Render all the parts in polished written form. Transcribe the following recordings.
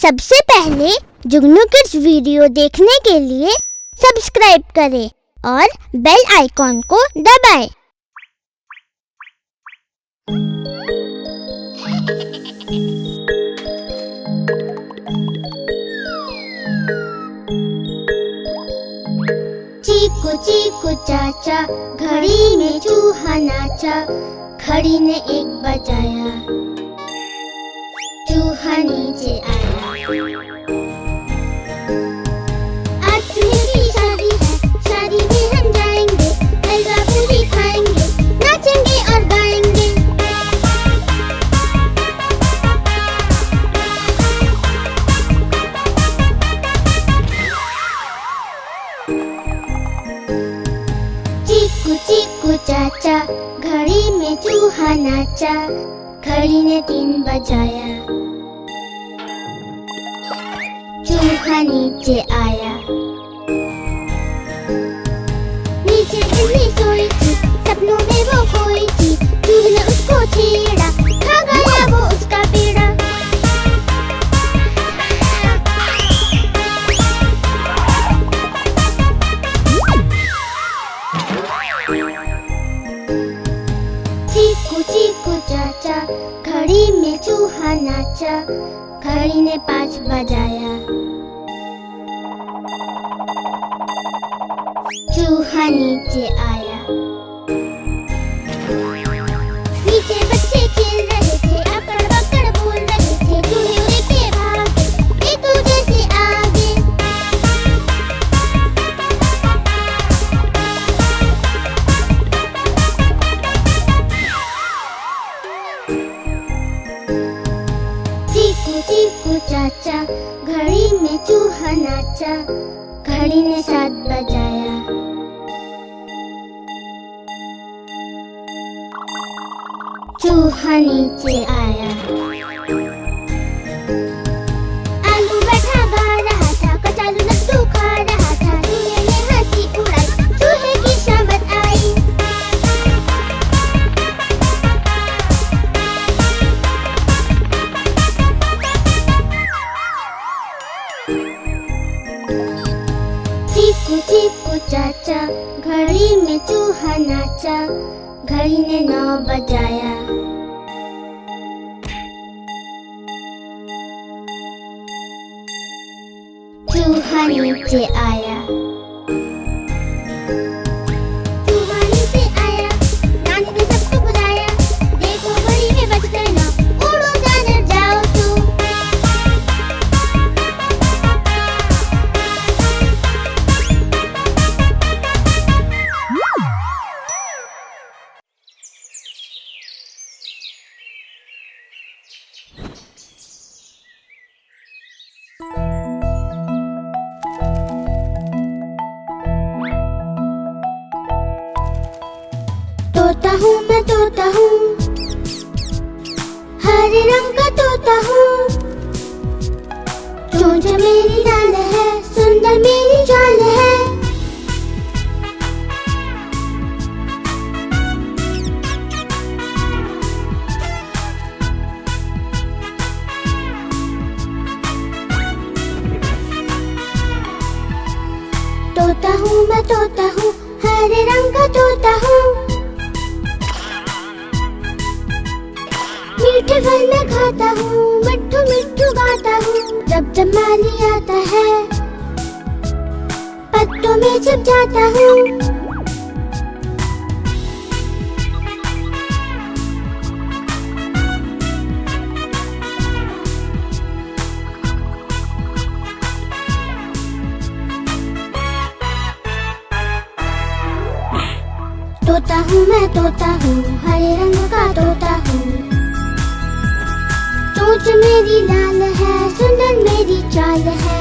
सबसे पहले जुगनू kids video देखने के लिए सब्सक्राइब करें और बेल आइकॉन को दबाएं। चीकू चीकू चाचा घड़ी में चूहा नाचा, घड़ी ने एक बजाया, चूहा नीचे आया। आज चूहे की शादी है, शादी में हम जाएंगे, हलवा पूरी खाएंगे, नाचेंगे और गाएंगे। चीकू चीकू चाचा घड़ी में चूहा नाचा, घड़ी ने 3 बजाया, चूहा नीचे आया। नीचे बिल्ली सोई थी, सपनों में वो खोई थी, चूहे ने उसको छेड़ा, खा गया वो उसका पेड़ा। चीकू चीकू चाचा घड़ी में चूहा नाचा, घड़ी ने 5 बजाया, चूहा नीचे आया। नीचे बच्चे खेल रहे थे, अकड़ बकड़ बोल रहे थे, चूहे उड़ के भागे एक दूसरे से आगे। चीकू चीकू चाचा घड़ी में चूहा नाचा, घड़ी ने 7 बजाया, चूहा नीचे आया। आलू बैठा गा रहा था, कचालू लड्डू खा रहा था, चूहे ने हंसी उड़ाई, चूहे की शामत आई। चीकू चीकू चाचा घड़ी में चूहा नाचा, घड़ी ने 9 बजाया, चूहा नीचे आया। चूहा नीचे आया, नानी ने सबको बुलाया, देखो घड़ी में बज गए 9, उड़ो जानवर जाओ सो। तोता हूँ मैं तोता हूँ, हरे रंग का तोता हूँ, चोंच मेरी लाल है, सुंदर मेरी चाल है। तोता हूँ मैं तोता हूँ, हरे रंग का तोता हूँ, मीठे फल मैं खाता हूँ, मिट्ठू मिट्ठू गाता हूँ, जब जब माली आता है, पत्तों में छिप जाता हूँ। तोता हूँ मैं तोता हूँ, हरे रंग का तोता हूँ, चोंच मेरी लाल है, सुंदर मेरी चाल है।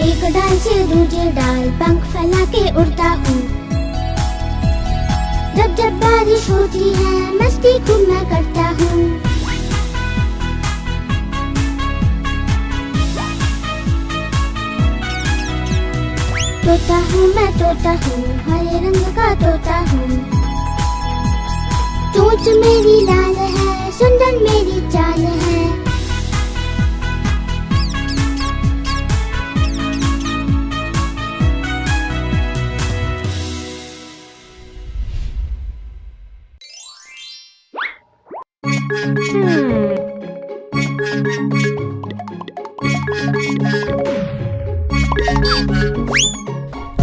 एक डाल से दूसरे डाल पंख फैला के उड़ता हूँ, जब जब बारिश होती है मस्ती खूब मैं करता हूँ। तोता हूँ मैं तोता हूँ, हरे रंग का तोता हूँ, पूंछ मेरी लाल है, सुंदर मेरी चाल है।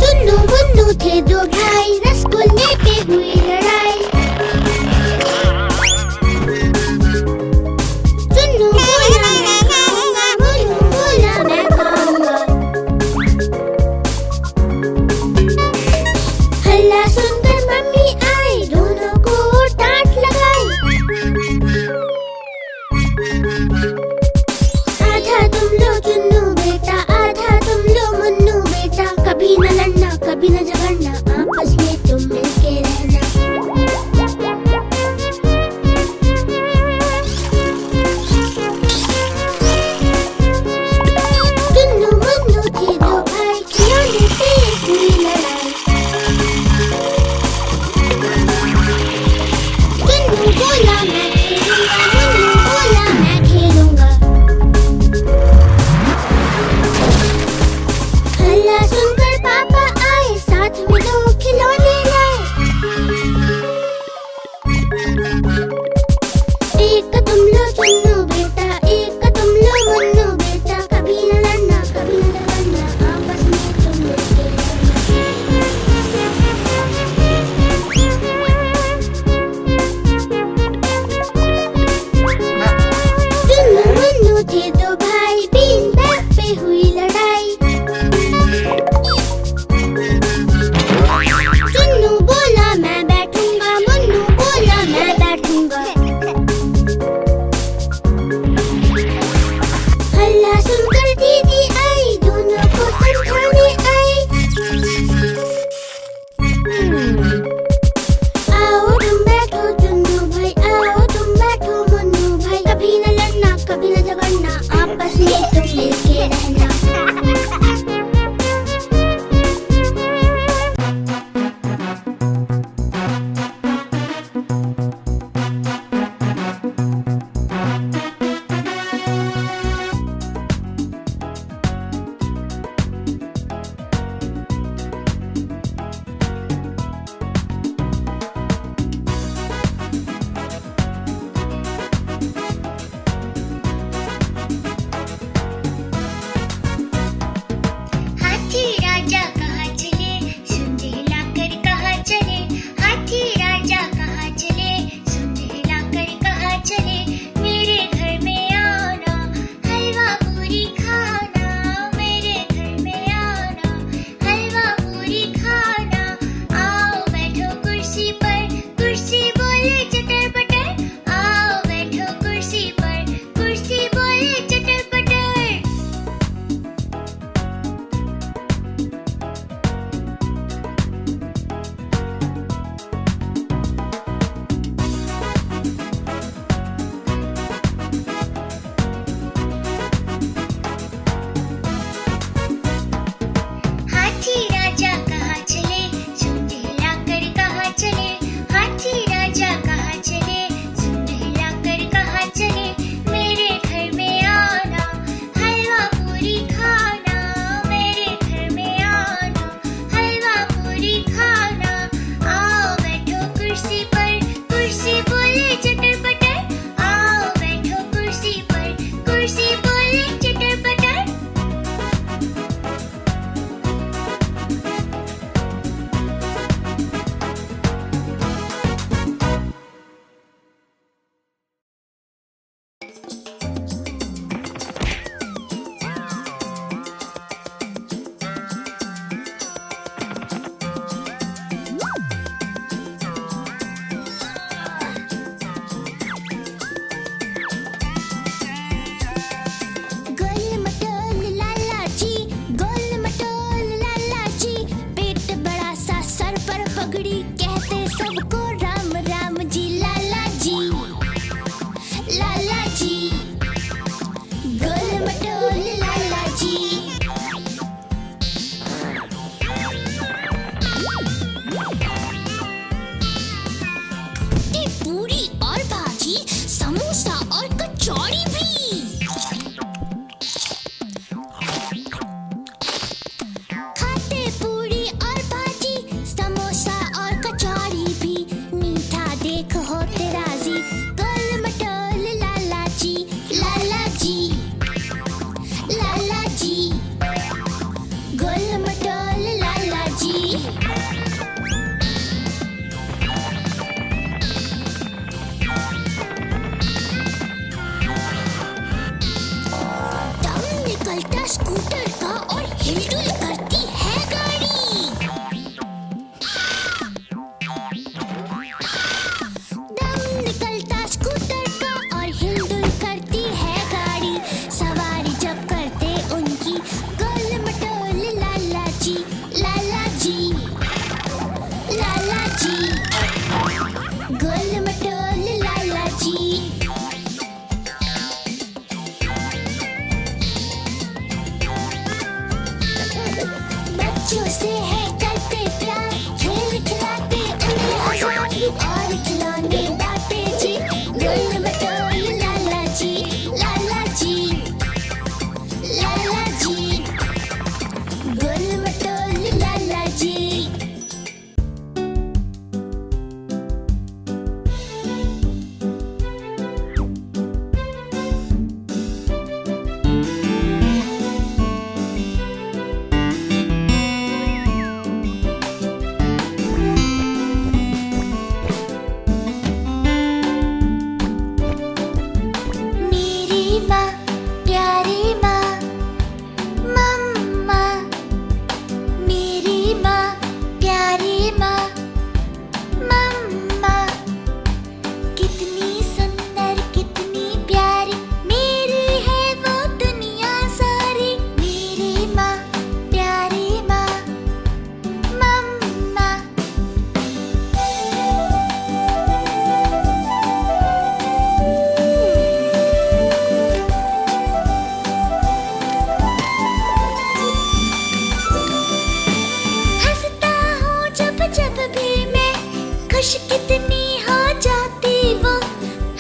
चुन्नू मुन्नू थे दो भाई, रसगुल्ले पे हुई लड़ाई। चुन्नू बोला मैं खाऊंगा, मुन्नू बोला मैं खाऊंगा। हल्ला सुनकर मम्मी आई, दोनों को डांट लगाई। आधा तुम लो चुन्नू बेटा, आधा तुम लो मुन्नू बेटा। कभी न लड़ना, कभी न झगड़ना, आपस में तुम मिलके रहना। हिलडुल करती है गाड़ी। दम निकलता स्कूटर का और हिलडुल करती है गाड़ी। सवारी जब करते उनकी गोल मटोल लाला जी, लाला जी, लाला जी, गोल मटोल लाला जी। बच्चों से है करते प्यार, खेल खिलाते उन्हें आजाद और खिलौने बांटे जी। गोल मटोल लाला जी, लाला जी, लाला जी, गोल मटोल लाला जी। मेरी माँ, प्यारी माँ, मम्मा। मेरी माँ, प्यारी माँ, मम्मा। कितनी सुंदर, कितनी प्यारी मेरी है वो दुनिया सारी। मेरी माँ, प्यारी माँ, मम्मा। हंसता हूँ जब जब भी मैं, खुश कितनी हो जाती वो।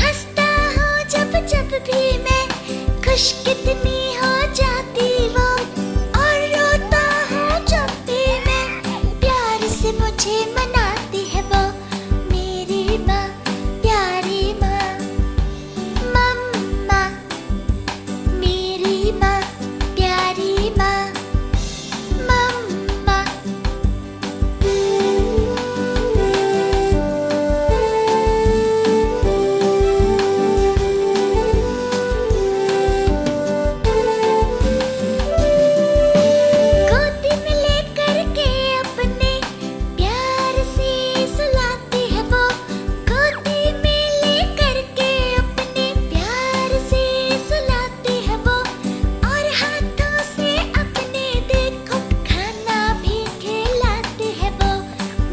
हंसता हूँ जब जब भी मैं, खुश कितनी हो जाती वो। और रोता हूँ जब भी मैं, प्यार से मुझे मनाती है वो। मेरी माँ, प्यारी माँ, मम्मा। मेरी माँ, प्यारी माँ, मम्मा। गोदी में लेकर के अपने प्यार से सुलाती है वो। गोदी में लेकर के अपने प्यार से सुलाती है वो। और हाथों से अपने देखो खाना भी खिलाती है वो।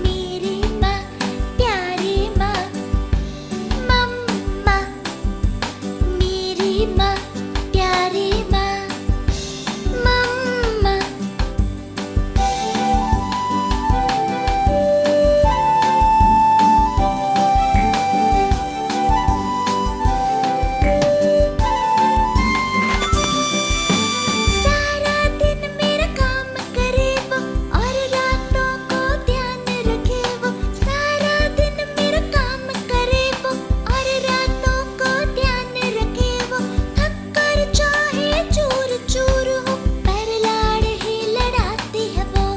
मेरी माँ, प्यारी माँ, मम्मा। मेरी माँ, प्यारी माँ, मम्मा। सारा दिन मेरा काम करे वो और रातों को ध्यान रखे वो। सारा दिन मेरा काम करे वो और रातों को ध्यान रखे वो। थक कर चाहे चूर चूर हो, पर लाड़ ही लड़ाती है वो।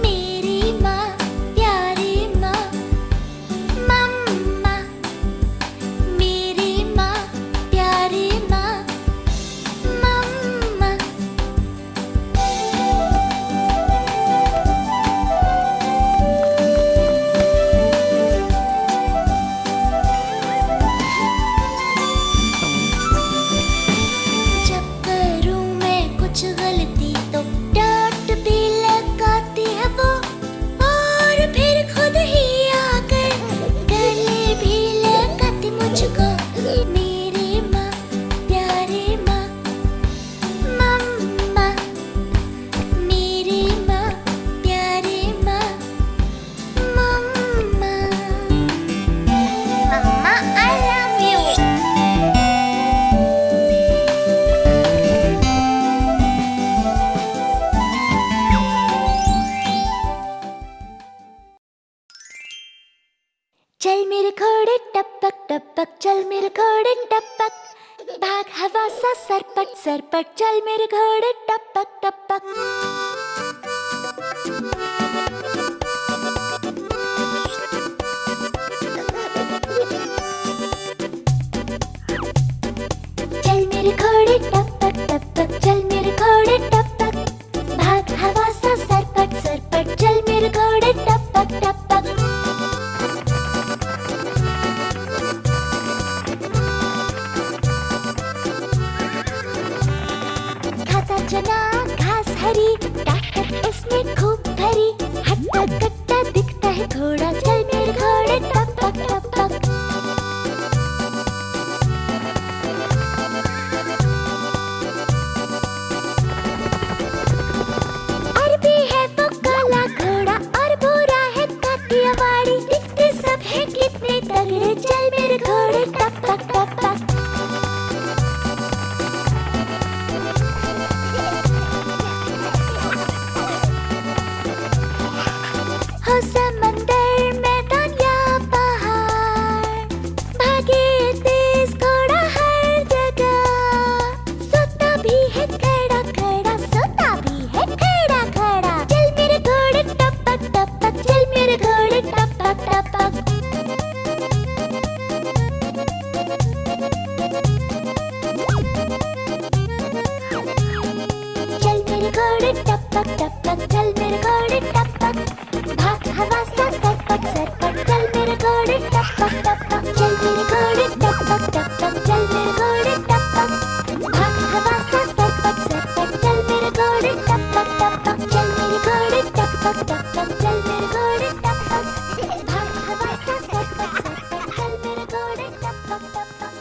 मेरी माँ, प्यारी माँ, मम्मा। मेरी माँ, प्यारी माँ, मम्मा। जब करूँ मैं कुछ गलती तो डांट भी लगाती है वो। और फिर खुद ही आकर गले भी लगाती मुझको। मेरी माँ, प्यारी माँ, मम्मा। मेरी माँ, प्यारी माँ, मम्मा। मम्मा, I love you. चल मेरे घोड़े टपक टपक, चल मेरे घोड़े टपक। भाग हवा सा सरपट सरपट, चल मेरे घोड़े टपक टपक। चल मेरे घोड़े टपक टपक, चल मेरे घोड़े टपक। भाग कितने तगड़े, चल मेरे घोड़े टप टप टप टप। हो समंदर मैदान या पहाड़, भागे तेज घोड़ा हर जगह। सोता भी है खड़ा खड़ा, सोता भी है खड़ा खड़ा। चल मेरे घोड़े टपक टपक, चल मेरे घोड़े टपक टपक। चल मेरे घोड़े टपक टपक, चल मेरे घोड़े टपक। भाग हवा सा सरपट सरपट, चल मेरे घोड़े टपक टपक। चल मेरे घोड़े टपक टपक, चल मेरे घोड़े टपक। भाग हवा सा सरपट सरपट, चल मेरे घोड़े टपक टपक। चल मेरे घोड़े टपक टपक, चल मेरे घोड़े टपक। भाग हवा सा सरपट सरपट, चल मेरे घोड़े टपक टपक।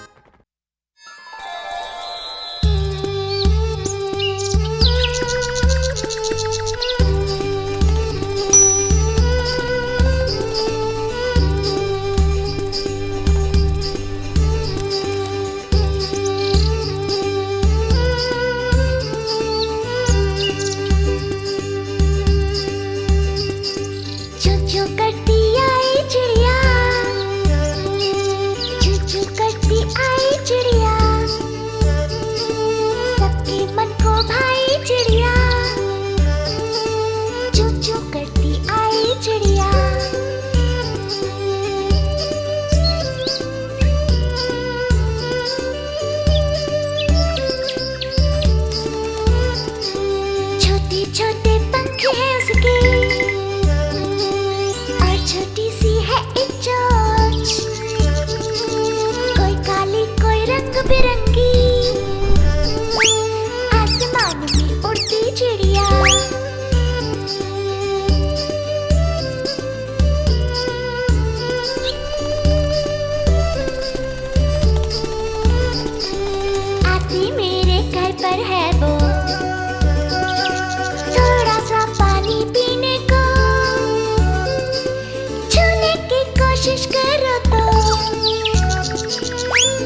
चू चू करती आई चिड़िया, चू चू करती आई चिड़िया। सबके मन को भाई चिड़िया, चू चू करती आई चिड़िया। छोटे छोटे पंख हैं उसके, और छोटी सी है एक चोंच। कोई काली कोई रंग बिरंगी, आसमान में उड़ती चिड़िया। आती मेरे घर पर है वो, थोड़ा सा पानी पीने को। छूने की कोशिश करो तो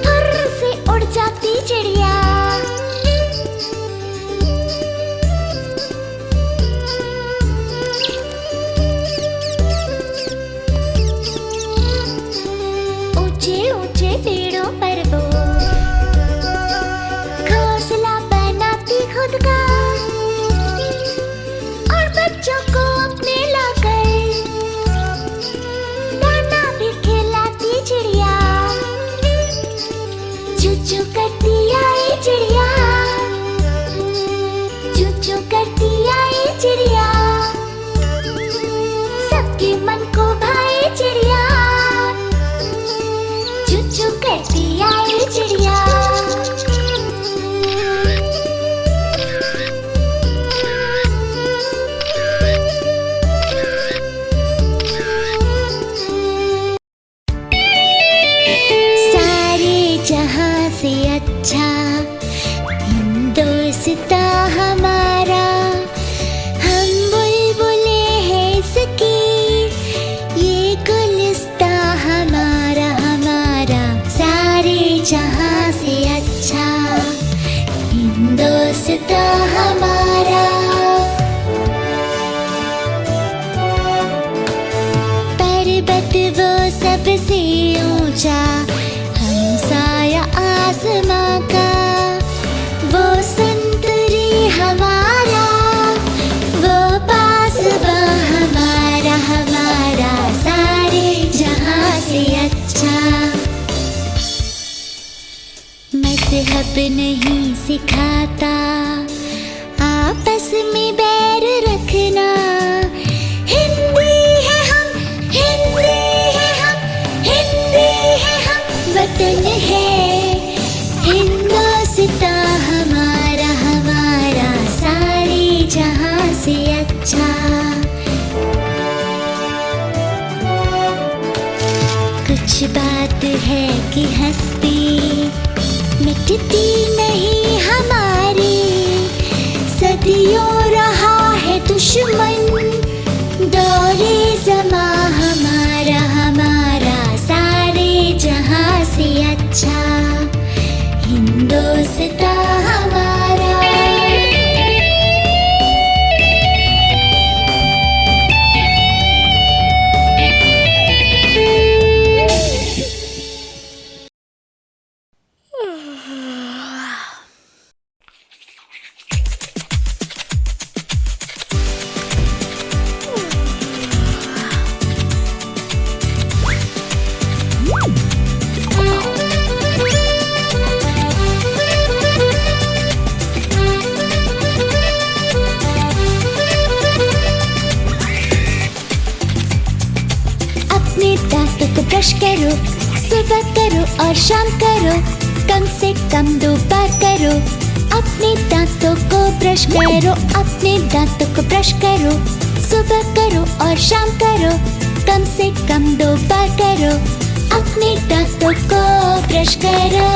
फुर्र से उड़ जाती चिड़िया। ऊंचे ऊंचे पेड़ों पर वो घोंसला बनाती खुद का, और बच्चों को अपने लाकर दाना भी खिलाती चिड़िया। चू चू करती आई चिड़िया, चू चू करती आई चिड़िया। सबके मन को भाई चिड़िया, चू चू करती आई चिड़िया। सारे जहां से अच्छा हिंदोस्ता हमारा, हम बुलबुले हैं इसकी, ये गुलिस्ता हमारा हमारा। सारे जहां से अच्छा हिंदोस्ता हमारा। पर्वत वो सबसे ऊंचा, हमसाया आसमां का। वो संतरी हमारा, वो पासबा हमारा हमारा। सारे जहां से अच्छा मज़हब नहीं सिखाता आपस में बैर रखना। हिंदी है हम, हिंदी है हम, हिंदी है हम। वतन है हिंदोस्ता हमारा हमारा। सारे जहां से अच्छा कुछ बात है कि हस्ती मिटती नहीं हमारी। सदियों रहा है दुश्मन, दौरे ज़मां हमारा हमारा। सुबह करो और शाम करो, कम से कम 2 बार करो। अपने दांतों को ब्रश करो, अपने दांतों को ब्रश करो। सुबह करो और शाम करो, कम से कम 2 बार करो। अपने दांतों को ब्रश करो।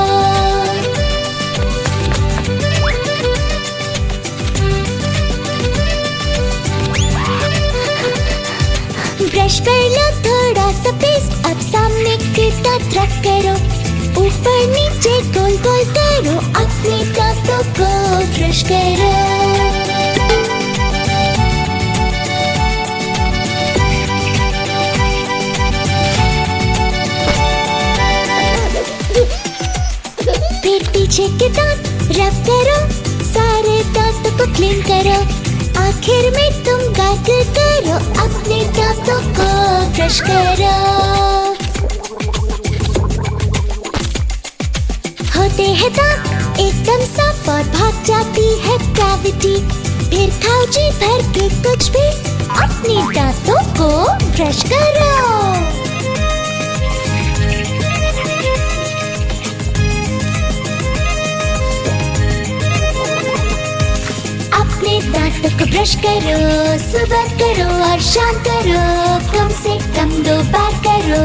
ब्रश कर लो थोड़ा सा पेस्ट, अब सामने की दांत रख करो। ऊपर नीचे गोल गोल करो, अपने दांतों को ब्रश करो। फिर पीछे के दांत रब करो, सारे दांतों को क्लीन करो। आखिर में तुम गार्गल करो, अपने दांतों को ब्रश करो। होते हैं दांत एकदम साफ और भाग जाती है कैविटी। फिर खाओ जी भर के कुछ भी, अपने दांतों को ब्रश करो। दांतों को ब्रश करो, सुबह करो और शाम करो, कम से कम 2 बार करो।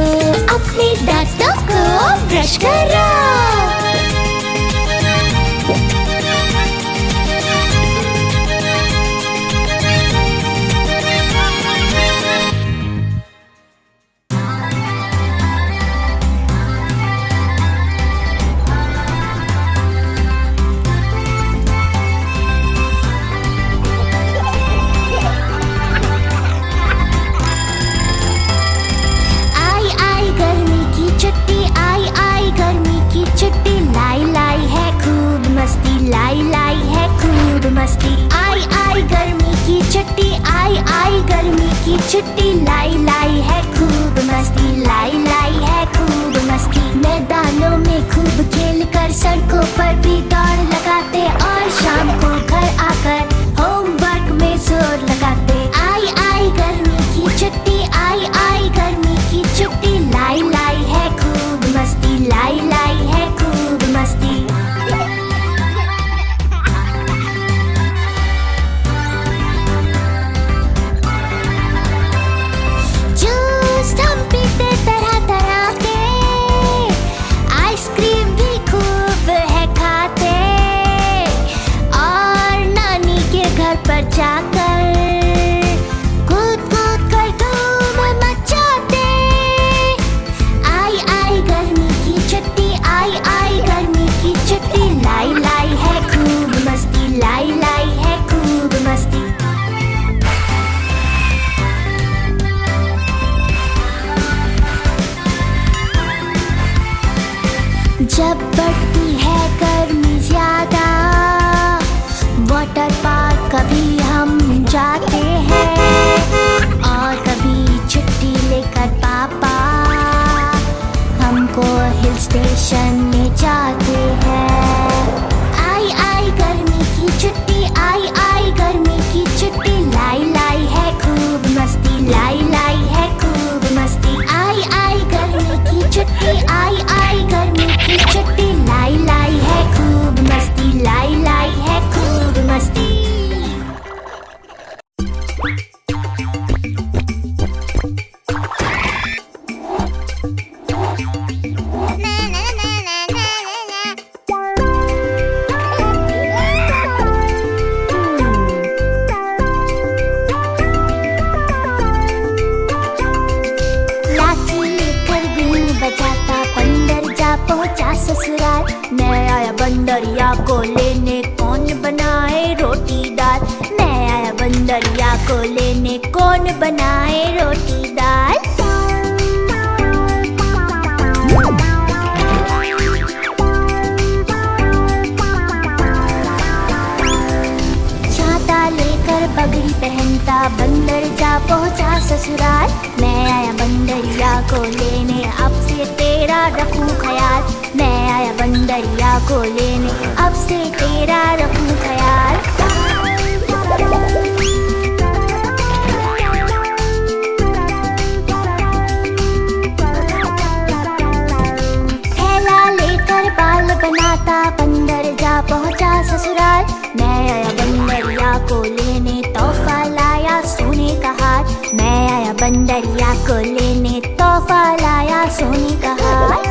अपने दांतों को ब्रश करो। छुट्टी लाई लाई है खूब मस्ती, लाई लाई है खूब मस्ती। मैदानों में खूब खेल कर, सड़कों पर भी दौड़ लगाते और शाम को घर आकर होमवर्क में जोर लगाते। आई आई गर्मी की छुट्टी, आई आई गर्मी की छुट्टी, लाई लाई है खूब मस्ती, लाई लाई है खूब मस्ती। जब बढ़ती है गर्मी ज्यादा, वाटर पार्क कभी हम जाते हैं और कभी छुट्टी लेकर पापा हमको हिल स्टेशन में जाते हैं। आई आई गर्मी की छुट्टी, आई आई गर्मी की छुट्टी, लाई लाई है खूब मस्ती, लाई लाई है खूब मस्ती। आई आई गर्मी की छुट्टी, आई आई गर्मी की छुट्टी, लाई लाई है खूब मस्ती, लाई लाई है खूब मस्ती। पहुंचा ससुराल, मैं आया बंदरिया को लेने, कौन बनाए रोटी दाल। मैं आया बंदरिया को लेने, कौन बनाए रोटी दाल। छाता लेकर पगड़ी पहनता, बंदर जा पहुंचा ससुराल। मैं आया बंदरिया को लेने, अब से तेरा रखूं ख्याल। मैं आया बंदरिया को लेने, अब से तेरा रखूं ख्याल। दरिया को लेने तोहफा लाया सोने का हार।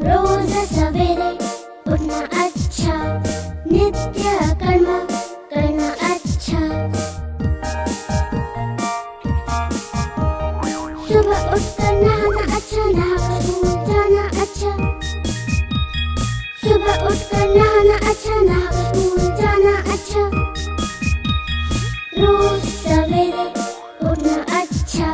रोज सवेरे उठना अच्छा, नित्य कर्म करना अच्छा। सुबह उठकर नहाना अच्छा, नहाकर स्कूल जाना अच्छा। सुबह उठकर नहाना अच्छा, नहाकर स्कूल जाना अच्छा। रोज सवेरे उठना अच्छा।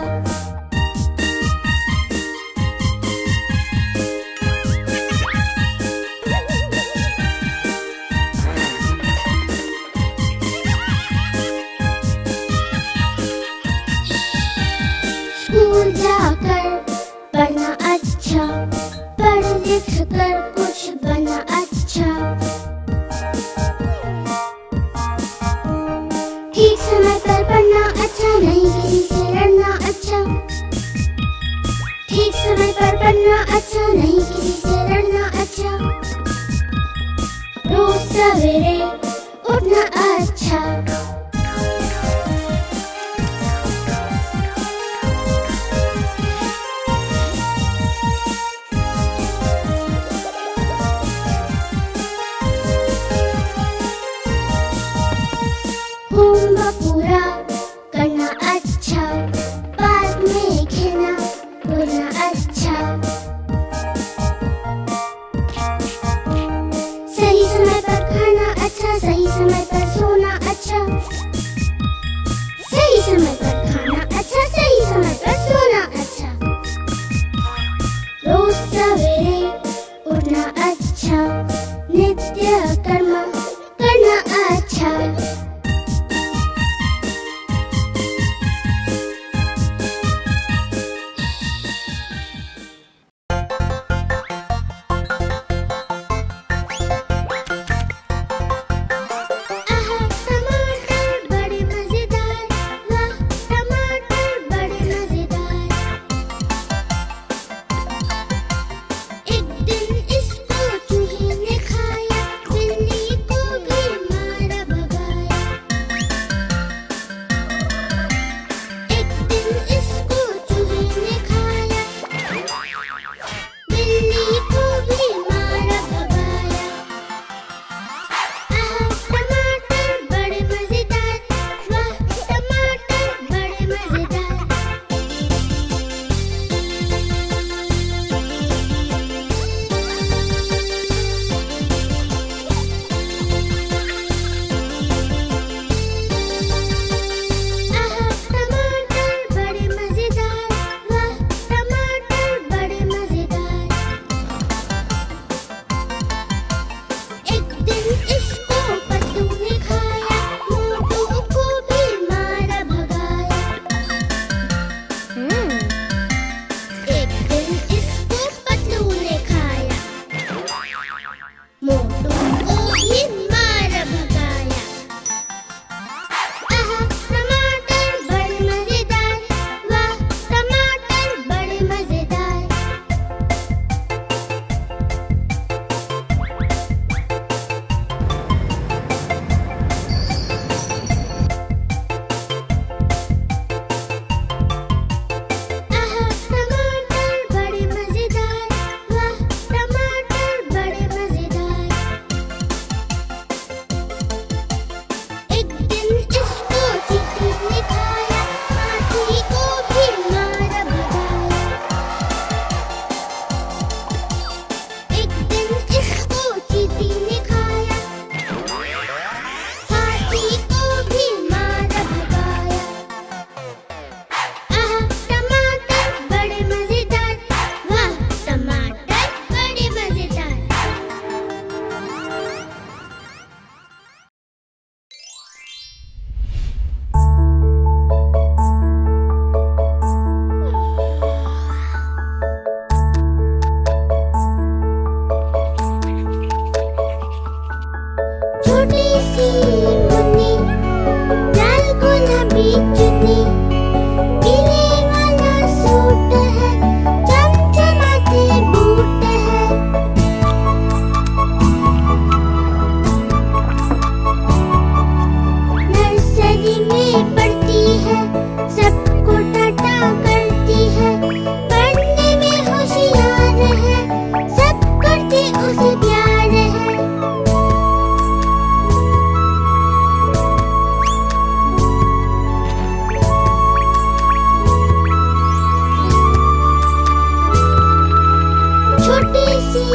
स्कूल जाकर पढ़ना अच्छा, पढ़ लिख कर कुछ बनना अच्छा।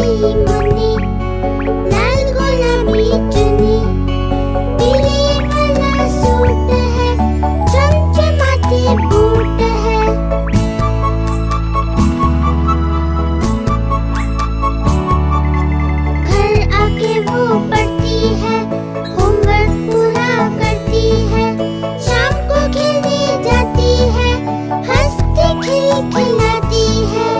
मुन्नी, लाल गुलाबी चुन्नी, पीले वाला सूट है, चमचमाते बूट है। घर आके वो पढ़ती है, होमवर्क पूरा करती है, शाम को खेलने जाती है, हंसती खिलखिलाती है।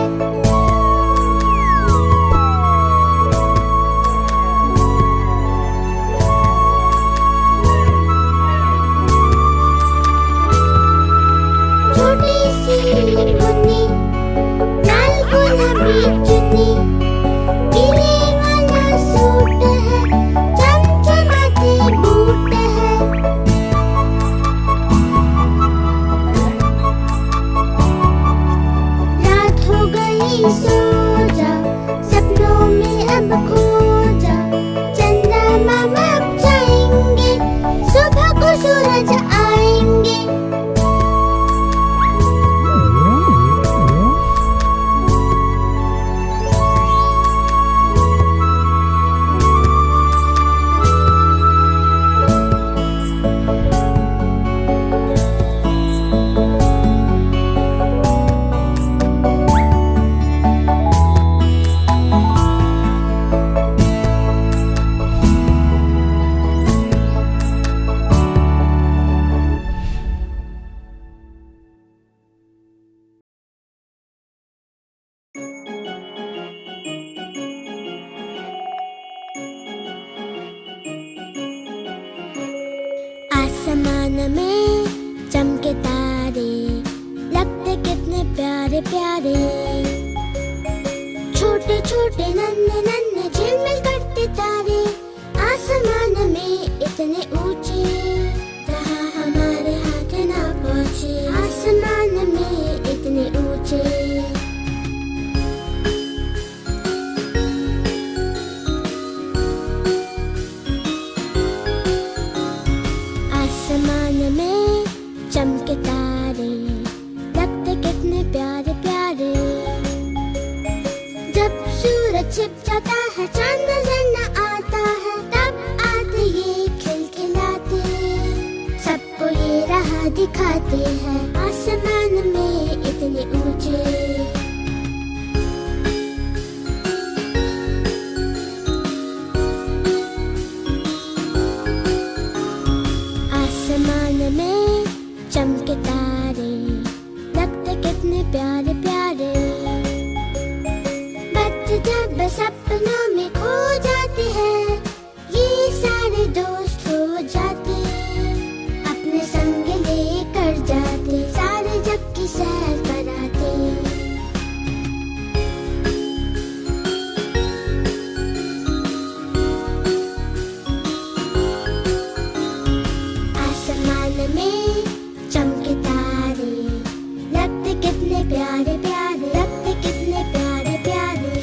छोटी सी मुन्नी, लाल गुलाबी चुन्नी, पीले वाला सूट है, चमचमाते बूट है। रात हो गई सो जा, सपनों में अब खो जा, चंदा मामा अब जाएंगे, सुबह को सूरज आएंगे। आसमान में चमके तारे, लगते कितने प्यारे प्यारे, छोटे छोटे नन्हे नन्हे झिलमिल करते तारे, आसमान में इतने ऊंचे जहाँ हमारे हाथ ना पहुँचे, आसमान में इतने ऊंचे। आसमान में चमके तारे, लगते कितने प्यारे प्यारे, जब सूरज छिप जाता है, चांद नजर न आता है, तब आते ये खिलखिलाते, सबको ये राह दिखाते हैं, आसमान में इतने ऊंचे। आसमान में चमके तारे, लगते कितने प्यारे प्यारे, बच्चे जब सपनों में खो जाते हैं, ये सारे दोस्त हो जाते, अपने संग लेकर जाते, सारे जग की सैर कराते। आसमान में चमके तारे, लगते कितने प्यारे प्यारे, लगते कितने प्यारे प्यारे।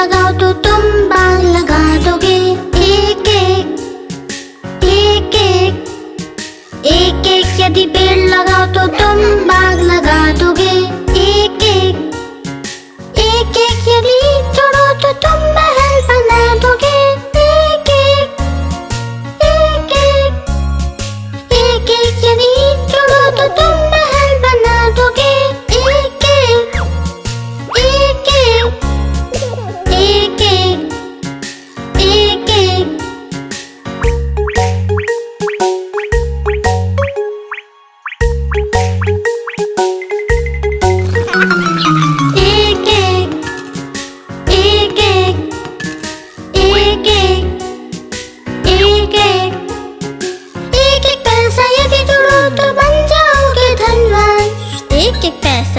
लगाओ तो तुम बाग लगा दोगे। एक एक एक एक एक एक यदि पेड़ लगाओ तो तुम बाग लगा दोगे। एक एक एक एक यदि जोड़ो तो तुम महल बना दोगे। एक एक एक एक एक एक यदि जोड़ो तो तुम महल बना दोगे। एक एक एक एक एक एक एक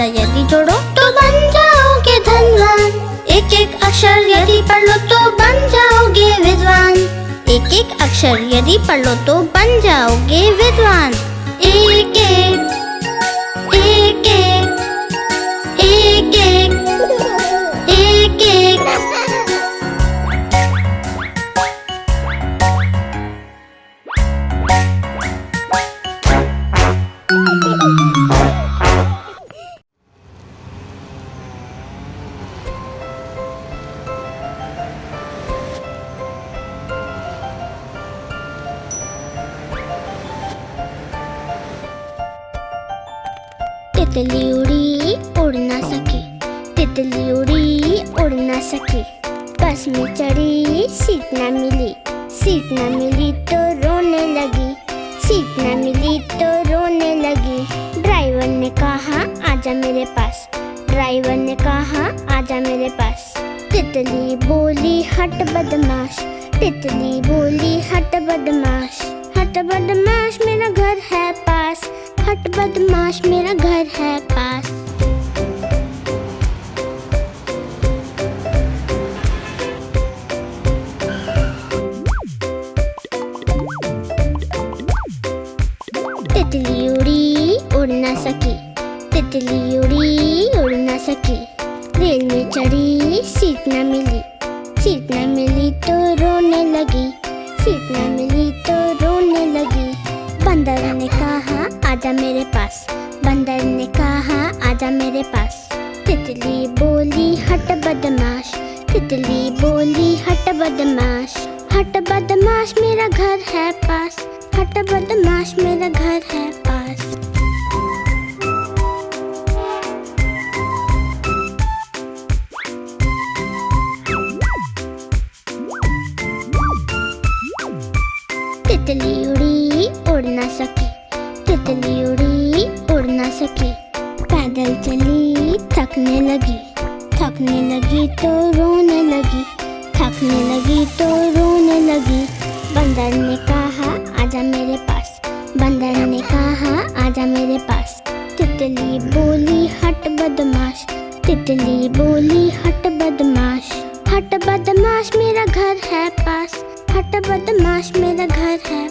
यदि जोड़ो तो बन जाओगे धनवान। एक एक अक्षर यदि पढ़ लो तो बन जाओगे विद्वान। एक एक अक्षर यदि पढ़ लो तो बन जाओगे विद्वान। एक एक एक एक एक एक एक तितली उड़ी उड़ ना सकी, तितली उड़ी उड़ ना सकी। बस में चढ़ी सीट ना मिली, सीट ना मिली तो रोने लगी, सीट ना मिली तो रोने लगी। ड्राइवर ने कहा आजा मेरे पास, ड्राइवर ने कहा आजा मेरे पास। तितली बोली हट बदमाश, तितली बोली हट बदमाश। हट बदमाश मेरा घर है पास, हट बदमाश मेरा घर है पास। तितली उड़ी उड़ ना सकी, तितली उड़ी उड़ ना सकी। रेल में चढ़ी सीट ना मिली, सीट ना मिली तो रोने लगी, सीट ना मिली तो रोने लगी। बंदर ने कहा आजा मेरे पास, बंदर ने कहा आजा मेरे पास। तितली बोली हट बदमाश, तितली बोली हट बदमाश। हट बदमाश मेरा घर है पास, हट बदमाश मेरा घर है पास। तितली उड़ी उड़ ना सकी, तितली उड़ी उड़ ना सकी। पैदल चली थकने लगी, थकने लगी तो रोने लगी, थकने लगी तो रोने लगी। बंदर ने कहा आजा मेरे पास, बंदर ने कहा आजा मेरे पास। तितली बोली हट बदमाश, तितली बोली हट बदमाश। हट बदमाश मेरा घर है पास, हट बदमाश मेरा घर है